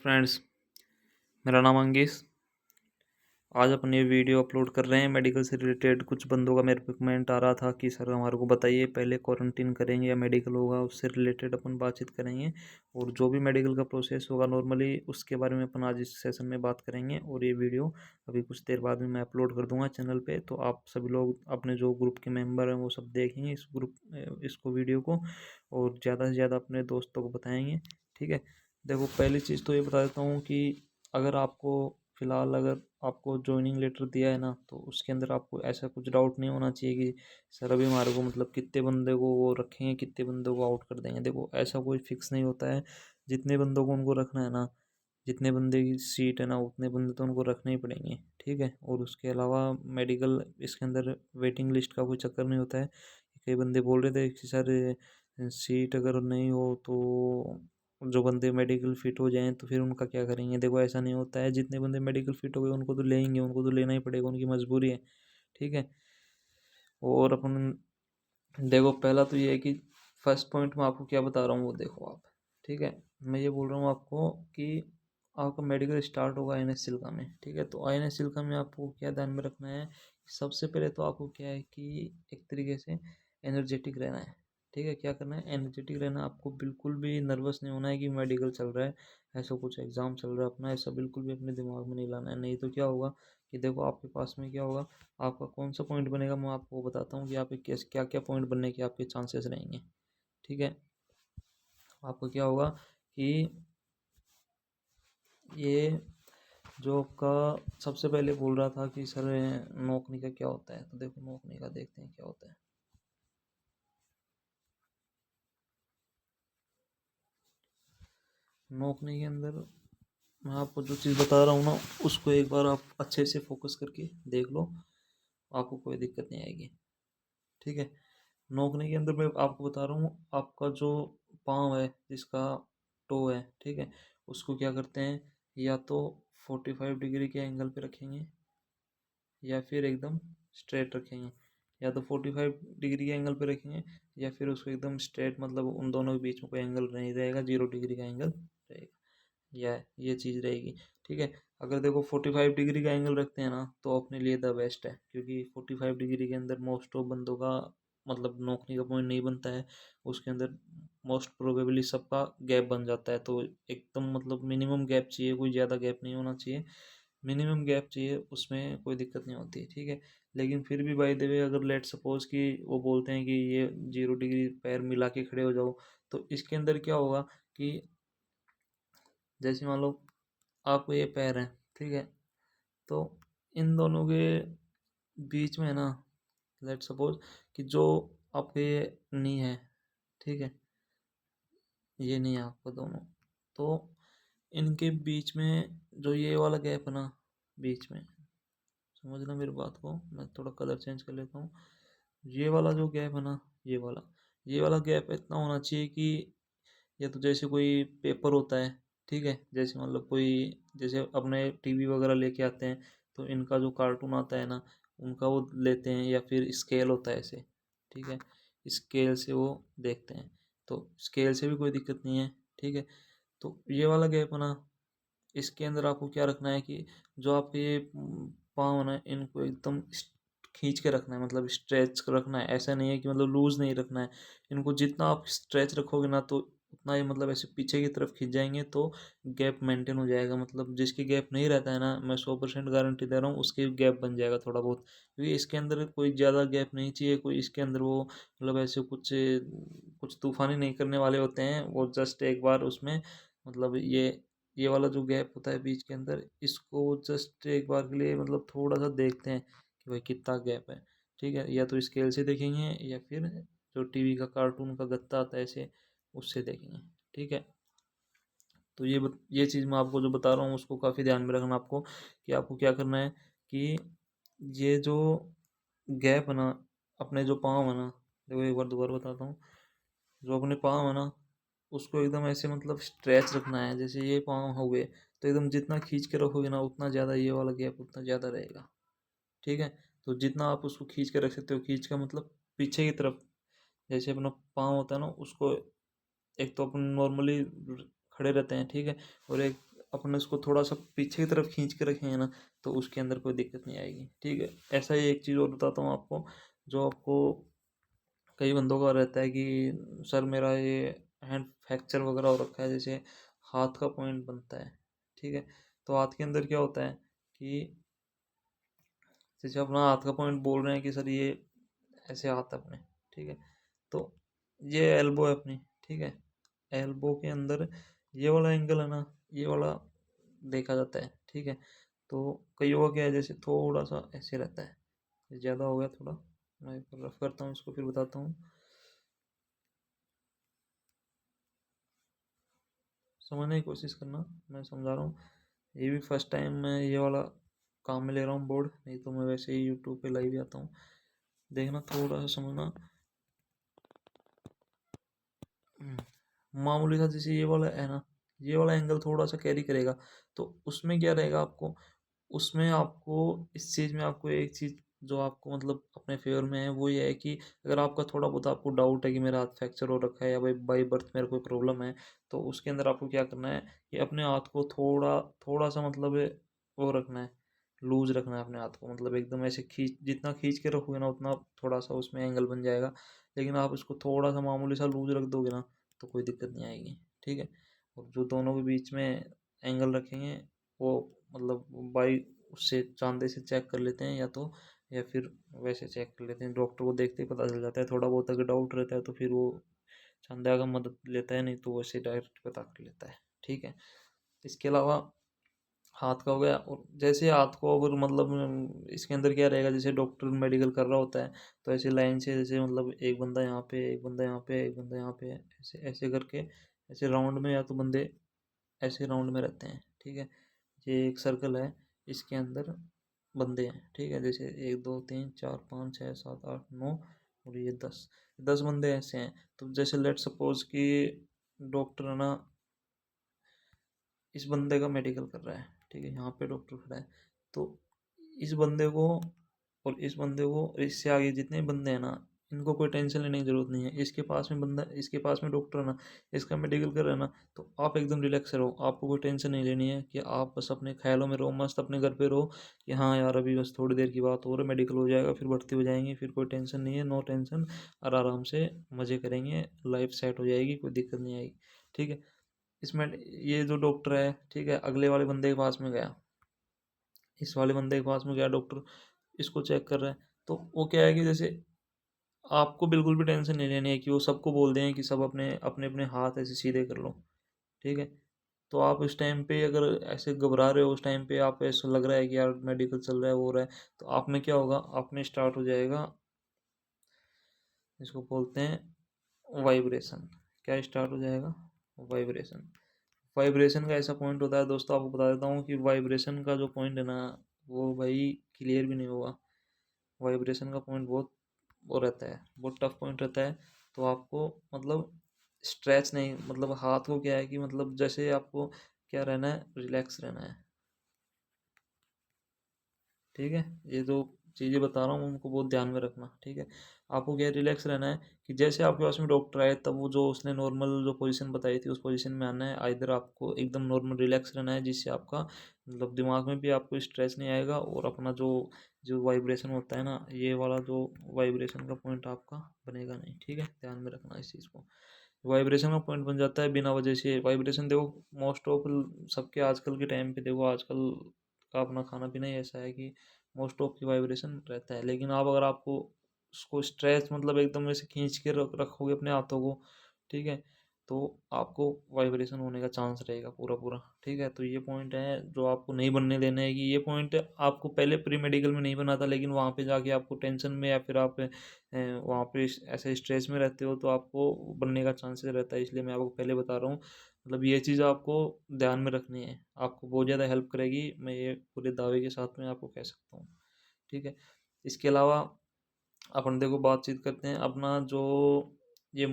Friends, मेरा नाम अंकित। आज अपन ये वीडियो अपलोड कर रहे हैं मेडिकल से रिलेटेड। कुछ बंदों का मेरे पे कमेंट आ रहा था कि सर हमारे को बताइए पहले क्वारंटीन करेंगे या मेडिकल होगा, उससे रिलेटेड अपन बातचीत करेंगे। और जो भी मेडिकल का प्रोसेस होगा नॉर्मली उसके बारे में अपन आज इस सेशन में बात करेंगे। और ये वीडियो अभी कुछ देर बाद में मैं अपलोड कर दूंगा चैनल पे, तो आप सभी लोग अपने जो ग्रुप के मेम्बर हैं वो सब देखेंगे इसको वीडियो को, और ज़्यादा से ज़्यादा अपने दोस्तों को बताएंगे। ठीक है, देखो पहली चीज़ तो ये बता देता हूँ कि अगर आपको फ़िलहाल अगर आपको ज्वाइनिंग लेटर दिया है ना, तो उसके अंदर आपको ऐसा कुछ डाउट नहीं होना चाहिए कि सर अभी हमारे को मतलब कितने बंदे को वो रखेंगे, कितने बंदों को आउट कर देंगे। देखो ऐसा कोई फिक्स नहीं होता है। जितने बंदों को उनको रखना है ना, जितने बंदे की सीट है ना, उतने बंदे तो उनको रखने ही पड़ेंगे। ठीक है, और उसके अलावा मेडिकल इसके अंदर वेटिंग लिस्ट का कोई चक्कर नहीं होता है। कई बंदे बोल रहे थे कि सर सीट अगर नहीं हो तो जो बंदे मेडिकल फिट हो जाएं तो फिर उनका क्या करेंगे। देखो ऐसा नहीं होता है, जितने बंदे मेडिकल फिट हो गए उनको तो लेंगे, उनको तो लेना ही पड़ेगा, उनकी मजबूरी है। ठीक है, और अपन देखो पहला तो ये है कि फर्स्ट पॉइंट मैं आपको क्या बता रहा हूँ वो देखो आप। ठीक है, मैं ये बोल रहा हूँ आपको कि आपका मेडिकल स्टार्ट होगा INS सिल्का में। ठीक है, तो INS सिल्का में आपको क्या ध्यान में रखना है। सबसे पहले तो आपको क्या है कि एक तरीके से एनर्जेटिक रहना है। ठीक है, क्या करना है, एनर्जेटिक रहना। आपको बिल्कुल भी नर्वस नहीं होना है कि मेडिकल चल रहा है, ऐसा कुछ एग्ज़ाम चल रहा है अपना, ऐसा बिल्कुल भी अपने दिमाग में नहीं लाना है। नहीं तो क्या होगा कि देखो आपके पास में क्या होगा, आपका कौन सा पॉइंट बनेगा मैं आपको बताता हूँ कि आपके कैसे क्या क्या पॉइंट बनने के आपके चांसेस रहेंगे। ठीक है, आपको क्या होगा कि ये जो आपका सबसे पहले बोल रहा था कि सर नौकरी का क्या होता है, तो देखो नौकरी का देखते हैं क्या होता है। नौकरी के अंदर मैं आपको जो चीज़ बता रहा हूँ ना, उसको एक बार आप अच्छे से फोकस करके देख लो, आपको कोई दिक्कत नहीं आएगी। ठीक है, नौकरी के अंदर मैं आपको बता रहा हूँ, आपका जो पाँव है, जिसका टो है, ठीक है, उसको क्या करते हैं, या तो 45 डिग्री के एंगल पे रखेंगे या फिर एकदम स्ट्रेट रखेंगे। या तो 45 डिग्री के एंगल पे रखेंगे या फिर उसको एकदम स्ट्रेट, मतलब उन दोनों के बीच में कोई एंगल नहीं रहेगा, 0 डिग्री का एंगल रहेगा, या ये चीज़ रहेगी। ठीक है, अगर देखो 45 डिग्री का एंगल रखते हैं ना, तो अपने लिए द बेस्ट है, क्योंकि 45 डिग्री के अंदर मोस्ट ऑफ बंदों का मतलब नौकरी का पॉइंट नहीं बनता है। उसके अंदर मोस्ट प्रोबेबली सबका गैप बन जाता है, तो एकदम मतलब मिनिमम गैप चाहिए, कोई ज़्यादा गैप नहीं होना चाहिए, मिनिमम गैप चाहिए, उसमें कोई दिक्कत नहीं होती। ठीक है, लेकिन फिर भी बाय द वे अगर लेट सपोज कि वो बोलते हैं कि ये 0 डिग्री पैर मिला के खड़े हो जाओ, तो इसके अंदर क्या होगा कि जैसे मान लो आपको ये पैर है, ठीक है, तो इन दोनों के बीच में है ना, लेट सपोज कि जो आपके ये नी है, ठीक है, ये नी है आपका दोनों, तो इनके बीच में जो ये वाला गैप है ना, बीच में, समझना मेरी बात को, मैं थोड़ा कलर चेंज कर लेता हूँ। ये वाला जो गैप है ना, ये वाला गैप इतना होना चाहिए कि या तो जैसे कोई पेपर होता है, ठीक है, जैसे मतलब कोई जैसे अपने टीवी वगैरह लेके आते हैं, तो इनका जो कार्टून आता है ना, उनका वो लेते हैं, या फिर स्केल होता है ऐसे, ठीक है, स्केल से वो देखते हैं, तो स्केल से भी कोई दिक्कत नहीं है। ठीक है, तो ये वाला गैप है ना, इसके अंदर आपको क्या रखना है कि जो आपके ये पाँव है ना, इनको एकदम खींच के रखना है, मतलब स्ट्रेच रखना है। ऐसा नहीं है कि मतलब लूज नहीं रखना है, इनको जितना आप स्ट्रेच रखोगे ना, तो उतना ही मतलब ऐसे पीछे की तरफ खींच जाएंगे, तो गैप मेंटेन हो जाएगा। मतलब जिसकी गैप नहीं रहता है ना, मैं 100% गारंटी दे रहा हूँ, उसकी गैप बन जाएगा थोड़ा बहुत, क्योंकि इसके अंदर कोई ज़्यादा गैप नहीं चाहिए। कोई इसके अंदर वो मतलब ऐसे कुछ कुछ तूफानी नहीं करने वाले होते हैं वो, जस्ट एक बार उसमें मतलब ये वाला जो गैप होता है बीच के अंदर, इसको जस्ट एक बार के लिए मतलब थोड़ा सा देखते हैं कि भाई कितना गैप है। ठीक है, या तो स्केल से देखेंगे या फिर जो टीवी का कार्टून का गत्ता आता है ऐसे, उससे देखेंगे। ठीक है, तो ये चीज़ मैं आपको जो बता रहा हूँ उसको काफ़ी ध्यान में रखना आपको, कि आपको क्या करना है कि ये जो गैप है ना, अपने जो पाँव है ना, देखो एक बार दोबारा बताता हूँ, जो अपने पाँव है ना, उसको एकदम ऐसे मतलब स्ट्रेच रखना है। जैसे ये पाँव हो गए, तो एकदम जितना खींच के रखोगे ना, उतना ज़्यादा ये वाला गैप उतना ज़्यादा रहेगा। ठीक है, तो जितना आप उसको खींच के रख सकते हो, खींच का मतलब पीछे की तरफ, जैसे अपना पाँव होता है ना, उसको एक तो अपन नॉर्मली खड़े रहते हैं, ठीक है, और एक अपन इसको थोड़ा सा पीछे की तरफ खींच के रखेंगे ना, तो उसके अंदर कोई दिक्कत नहीं आएगी। ठीक है, ऐसा ही एक चीज़ और बताता हूँ आपको, जो आपको कई बंदों का रहता है कि सर मेरा ये हैंड फ्रैक्चर वगैरह हो रखा है, जैसे हाथ का पॉइंट बनता है। ठीक है, तो हाथ के अंदर क्या होता है कि जैसे अपना हाथ का पॉइंट बोल रहे हैं कि सर ये ऐसे हाथ है अपने। ठीक है, तो ये एल्बो है अपनी। ठीक है, एल्बो के अंदर ये वाला एंगल है ना, ये वाला देखा जाता है। ठीक है, तो कईयों का क्या है, जैसे थोड़ा सा ऐसे रहता है, ज़्यादा हो गया थोड़ा, मैं एक बार रफ करता हूँ इसको फिर बताता हूँ। समझने की कोशिश करना, मैं समझा रहा हूँ। ये भी फर्स्ट टाइम मैं ये वाला काम में ले रहा हूँ बोर्ड, नहीं तो मैं वैसे ही यूट्यूब पे लाइव ही आता हूँ। देखना, थोड़ा सा समझना। मामूली सा जैसे ये वाला है ना, ये वाला एंगल थोड़ा सा कैरी करेगा, तो उसमें क्या रहेगा आपको, उसमें आपको इस चीज़ में आपको एक चीज़ जो आपको मतलब अपने फेवर में है वो ये है कि अगर आपका थोड़ा बहुत आपको डाउट है कि मेरा हाथ फ्रैक्चर हो रखा है या भाई बाई बर्थ मेरा कोई प्रॉब्लम है, तो उसके अंदर आपको क्या करना है कि अपने हाथ को थोड़ा थोड़ा सा मतलब वो रखना है, लूज रखना है अपने हाथ को, मतलब एकदम ऐसे खींच, जितना खींच के रखोगे ना उतना थोड़ा सा उसमें एंगल बन जाएगा। लेकिन आप इसको थोड़ा सा मामूली सा लूज रख दोगे ना, तो कोई दिक्कत नहीं आएगी। ठीक है, और जो दोनों के बीच में एंगल रखेंगे वो मतलब बाई उससे चांदे से चेक कर लेते हैं, या तो या फिर वैसे चेक कर लेते हैं, डॉक्टर को देखते ही पता चल जाता है। थोड़ा बहुत अगर डाउट रहता है तो फिर वो चांदा का मदद लेता है, नहीं तो वैसे डायरेक्ट पता कर लेता है। ठीक है, इसके अलावा हाथ का हो गया। और जैसे हाथ को अगर मतलब इसके अंदर क्या रहेगा, जैसे डॉक्टर मेडिकल कर रहा होता है, तो ऐसे लाइन से जैसे मतलब एक बंदा यहाँ पे, एक बंदा यहाँ पे, एक बंदा यहाँ पे, ऐसे ऐसे करके ऐसे राउंड में, या तो बंदे ऐसे राउंड में रहते हैं। ठीक है, ये एक सर्कल है, इसके अंदर बंदे हैं। ठीक है, जैसे 1 2 3 4 5 6 7 8 9 और ये 10 बंदे ऐसे हैं। तो जैसे लेट सपोज कि डॉक्टर है ना इस बंदे का मेडिकल कर रहा है। ठीक है, यहाँ पे डॉक्टर खड़ा है, तो इस बंदे को और इस बंदे को और इससे आगे जितने बंदे हैं ना, इनको कोई टेंशन लेने की जरूरत नहीं है। इसके पास में बंदा, इसके पास में डॉक्टर है ना, इसका मेडिकल कर रहा है ना, तो आप एकदम रिलैक्स रहो, आपको कोई टेंशन नहीं लेनी है, कि आप बस अपने ख्यालों में रहो, मस्त अपने घर पे रहो कि हाँ यार अभी बस थोड़ी देर की बात और मेडिकल हो जाएगा, फिर भर्ती हो जाएंगे, फिर कोई टेंशन नहीं है, नो टेंशन, और आराम से मज़े करेंगे, लाइफ सेट हो जाएगी, कोई दिक्कत नहीं आएगी। ठीक है, इसमें ये जो डॉक्टर है, ठीक है, अगले वाले बंदे के पास में गया, इस वाले बंदे के पास में गया डॉक्टर, इसको चेक कर रहा है, तो वो क्या है कि जैसे आपको बिल्कुल भी टेंशन नहीं लेनी है कि वो सबको बोल दें कि सब अपने अपने अपने हाथ ऐसे सीधे कर लो। ठीक है, तो आप इस टाइम पे अगर ऐसे घबरा रहे हो, उस टाइम पे आप ऐसा लग रहा है कि यार मेडिकल चल रहा है वो हो रहा है, तो आप में क्या होगा, आप में स्टार्ट हो जाएगा, इसको बोलते हैं वाइब्रेशन। क्या स्टार्ट हो जाएगा, वाइब्रेशन। वाइब्रेशन का ऐसा पॉइंट होता है दोस्तों, आपको बता देता हूँ कि वाइब्रेशन का जो पॉइंट है ना, वो भाई क्लियर भी नहीं होगा। वाइब्रेशन का पॉइंट बहुत वो रहता है, बहुत टफ पॉइंट रहता है। तो आपको मतलब स्ट्रेच नहीं, मतलब हाथ को क्या है कि मतलब जैसे आपको क्या रहना है, रिलैक्स रहना है। ठीक है, ये जो चीज़ें बता रहा हूँ उनको बहुत ध्यान में रखना। ठीक है, आपको क्या रिलैक्स रहना है कि जैसे आपके पास में डॉक्टर आए तब वो जो उसने नॉर्मल जो पोजीशन बताई थी उस पोजीशन में आना है। आइदर आपको एकदम नॉर्मल रिलैक्स रहना है, जिससे आपका मतलब दिमाग में भी आपको स्ट्रेस नहीं आएगा, और अपना जो जो वाइब्रेशन होता है ना, ये वाला जो वाइब्रेशन का पॉइंट आपका बनेगा नहीं। ठीक है, ध्यान में रखना इस चीज़ को। वाइब्रेशन का पॉइंट बन जाता है बिना वजह से। वाइब्रेशन देखो मोस्ट ऑफ सबके आजकल के टाइम पे देखो, आजकल का अपना खाना पीना ही ऐसा है कि मोस्ट ऑफ की वाइब्रेशन रहता है। लेकिन आप अगर आपको उसको स्ट्रेच मतलब एकदम ऐसे खींच के रखोगे अपने हाथों को, ठीक है, तो आपको वाइब्रेशन होने का चांस रहेगा पूरा पूरा। ठीक है, तो ये पॉइंट है जो आपको नहीं बनने देना है, कि ये पॉइंट आपको पहले प्री मेडिकल में नहीं बना था, लेकिन वहाँ पे जाके आपको टेंशन में या फिर आप वहाँ पे ऐसे स्ट्रेस में रहते हो तो आपको बनने का चांसेस रहता है। इसलिए मैं आपको पहले बता रहा हूँ, मतलब ये चीज़ आपको ध्यान में रखनी है, आपको बहुत ज़्यादा हेल्प करेगी, मैं ये पूरे दावे के साथ में आपको कह सकता हूँ। ठीक है, इसके अलावा अपन देखो बातचीत करते हैं अपना जो ये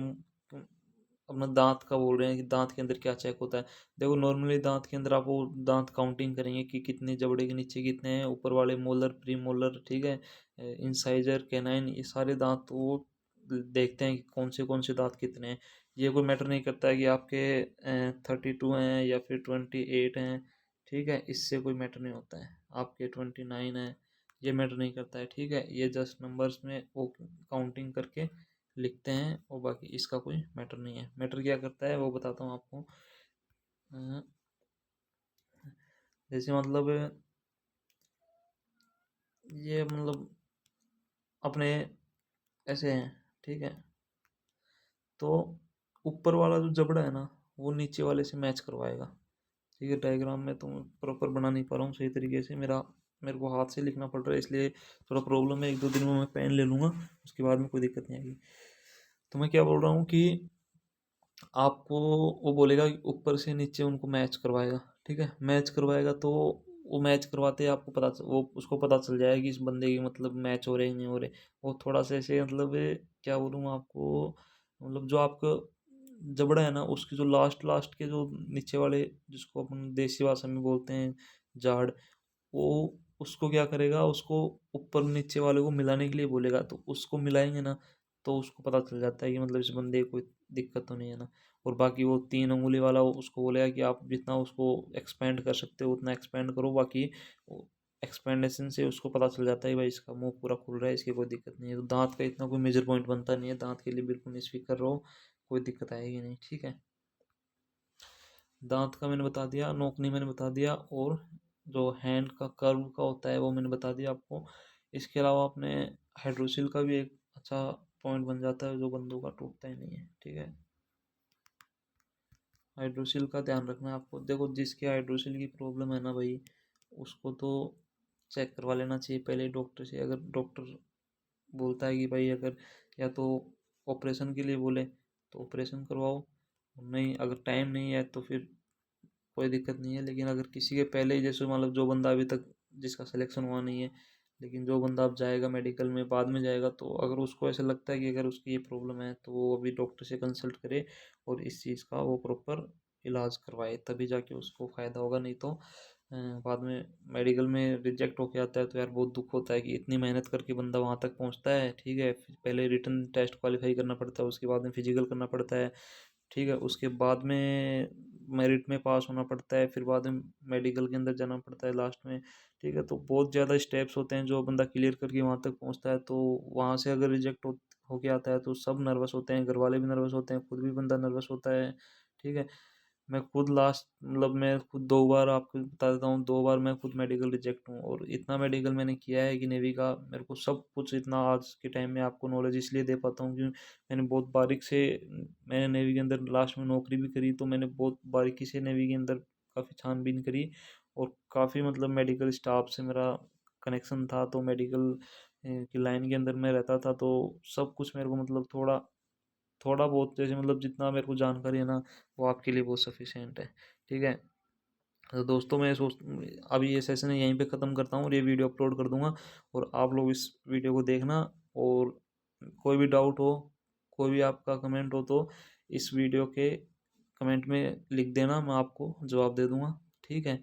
अपना दांत का बोल रहे हैं कि दांत के अंदर क्या चेक होता है। देखो नॉर्मली दांत के अंदर आप वो दांत काउंटिंग करेंगे कि कितने जबड़े के नीचे कितने हैं, ऊपर वाले मोलर, प्री मोलर, ठीक है, इंसाइजर, कैनाइन, ये सारे दांत वो देखते हैं कि कौन से दांत कितने हैं। ये कोई मैटर नहीं करता है कि आपके 32 हैं या फिर 28 हैं, ठीक है, इससे कोई मैटर नहीं होता है। आपके 29 है, ये मैटर नहीं करता है, ठीक है। ये जस्ट नंबर्स में वो काउंटिंग करके लिखते हैं, और बाकी इसका कोई मैटर नहीं है। मैटर क्या करता है वो बताता हूँ आपको। अ, जैसे मतलब ये मतलब अपने ऐसे हैं, ठीक है। तो ऊपर वाला जो जबड़ा है ना, वो नीचे वाले से मैच करवाएगा, ठीक है। डायग्राम में तो मैं प्रॉपर बना नहीं पा रहा हूँ सही तरीके से, मेरे को हाथ से लिखना पड़ रहा है, इसलिए थोड़ा प्रॉब्लम है। 1-2 दिन में मैं पेन ले लूँगा, उसके बाद में कोई दिक्कत नहीं आएगी। तो मैं क्या बोल रहा हूँ कि आपको वो बोलेगा कि ऊपर से नीचे उनको मैच करवाएगा, ठीक है। मैच करवाएगा तो वो मैच करवाते ही आपको वो उसको पता चल जाएगा कि इस बंदे की मतलब मैच हो रहे हैं नहीं हो रहे। वो थोड़ा सा ऐसे मतलब क्या बोलूँ मैं आपको, मतलब जो आपका जबड़ा है ना, उसकी जो लास्ट लास्ट के जो नीचे वाले, जिसको अपन देसी भाषा में बोलते हैं जाड़, वो उसको क्या करेगा, उसको ऊपर नीचे वाले को मिलाने के लिए बोलेगा। तो उसको मिलाएंगे ना, तो उसको पता चल जाता है कि मतलब इस बंदे को कोई दिक्कत तो नहीं है ना। और बाकी वो 3 अंगुली वाला उसको बोलेगा कि आप जितना उसको एक्सपेंड कर सकते हो उतना एक्सपेंड करो। बाकी एक्सपेंडेशन से उसको पता चल जाता है कि भाई इसका मुंह पूरा खुल रहा है, इसकी कोई दिक्कत नहीं है। तो दांत का इतना कोई मेजर पॉइंट बनता नहीं है, दांत के लिए बिल्कुल निश्फिक्र रहो, कोई दिक्कत आएगी नहीं, ठीक है। दांत का मैंने बता दिया, नोकनी मैंने बता दिया, और जो हैंड का कर्व का होता है वो मैंने बता दिया आपको। इसके अलावा अपने हाइड्रोसिल का भी एक अच्छा पॉइंट बन जाता है, जो बंदों का टूटता ही नहीं है, ठीक है। हाइड्रोसिल का ध्यान रखना है आपको। देखो, जिसके हाइड्रोसिल की प्रॉब्लम है ना भाई, उसको तो चेक करवा लेना चाहिए पहले डॉक्टर से। अगर डॉक्टर बोलता है कि भाई अगर या तो ऑपरेशन के लिए बोले तो ऑपरेशन करवाओ, नहीं अगर टाइम नहीं है तो फिर कोई दिक्कत नहीं है। लेकिन अगर किसी के पहले ही, जैसे मतलब जो बंदा अभी तक जिसका सिलेक्शन हुआ नहीं है, लेकिन जो बंदा अब जाएगा मेडिकल में बाद में जाएगा, तो अगर उसको ऐसा लगता है कि अगर उसकी ये प्रॉब्लम है तो वो अभी डॉक्टर से कंसल्ट करे और इस चीज़ का वो प्रॉपर इलाज करवाए, तभी जाके उसको फ़ायदा होगा। नहीं तो बाद में मेडिकल में रिजेक्ट होके आता है तो यार बहुत दुख होता है कि इतनी मेहनत करके बंदा वहाँ तक पहुँचता है, ठीक है। फिर पहले रिटन टेस्ट क्वालिफाई करना पड़ता है, उसके बाद में फिजिकल करना पड़ता है, ठीक है। उसके बाद में मेरिट में पास होना पड़ता है, फिर बाद में मेडिकल के अंदर जाना पड़ता है लास्ट में, ठीक है। तो बहुत ज़्यादा स्टेप्स होते हैं जो बंदा क्लियर करके वहाँ तक पहुँचता है। तो वहाँ से अगर रिजेक्ट होके आता है तो सब नर्वस होते हैं, घर वाले भी नर्वस होते हैं, खुद भी बंदा नर्वस होता है, ठीक है। मैं खुद लास्ट मतलब मैं खुद 2 बार आपको बता देता हूँ, 2 बार मैं खुद मेडिकल रिजेक्ट हूँ। और इतना मेडिकल मैंने किया है कि नेवी का मेरे को सब कुछ इतना आज के टाइम में आपको नॉलेज इसलिए दे पाता हूँ कि मैंने बहुत बारीक से, मैंने नेवी के अंदर लास्ट में नौकरी भी करी, तो मैंने बहुत बारीकी से नेवी के अंदर काफ़ी छानबीन करी। और काफ़ी मतलब मेडिकल स्टाफ से मेरा कनेक्शन था, तो मेडिकल की लाइन के अंदर मैं रहता था, तो सब कुछ मेरे को मतलब थोड़ा थोड़ा बहुत जैसे मतलब जितना मेरे को जानकारी है ना, वो आपके लिए बहुत सफिशियंट है, ठीक है। तो दोस्तों मैं सोच अभी ये सेशन यहीं पे ख़त्म करता हूँ और ये वीडियो अपलोड कर दूंगा, और आप लोग इस वीडियो को देखना। और कोई भी डाउट हो, कोई भी आपका कमेंट हो, तो इस वीडियो के कमेंट में लिख देना, मैं आपको जवाब दे दूंगा, ठीक है।